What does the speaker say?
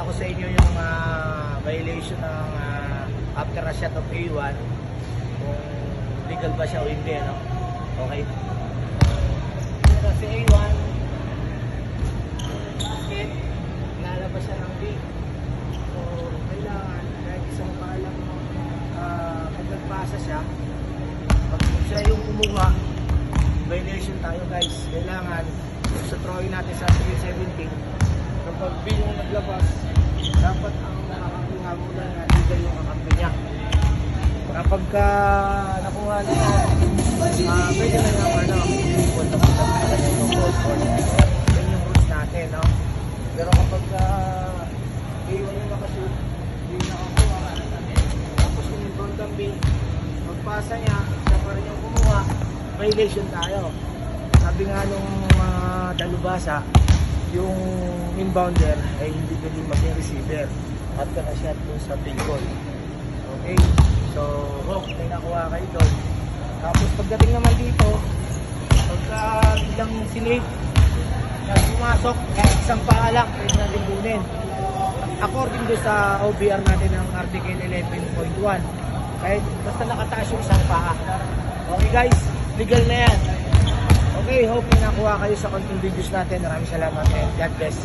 ko sa inyo yung violation ng after a shot of A1, kung legal ba siya o hindi, no? Okay. Kasi A1, bakit lalabas siya ng B? So, kailangan kahit isang paalam pag nagpasa siya, pag siya yung kumuha, violation tayo guys. Kailangan sa drawing natin sa 317, kapag B yung naglabas, dapat ang nakakuha muna na legal yung kakampi niya. Kapag nakuha niya, pwede na yung punta yung rules natin, no? Pero kapag B1 yung nakashoot, hindi nakakuha, tapos kung yung Gordon B, magpasa niya, siya pa rin yung kumuha, violation tayo. Sabi nga nung dalubhasa, yung inbounder ay hindi pwedeng maging receiver at na-shot dun sa table. Okay, so may nakuha kayo doon. Tapos pagdating naman dito, pagka biglang sinave na pumasok, isang paa lang pwede natin kunin. According to sa OBR natin ng Article 11.1, kahit basta nakataas yung isang paa. Okay guys, legal na yan. Okay, hope na nakuha kayo sa content videos natin. Maraming salamat and God bless.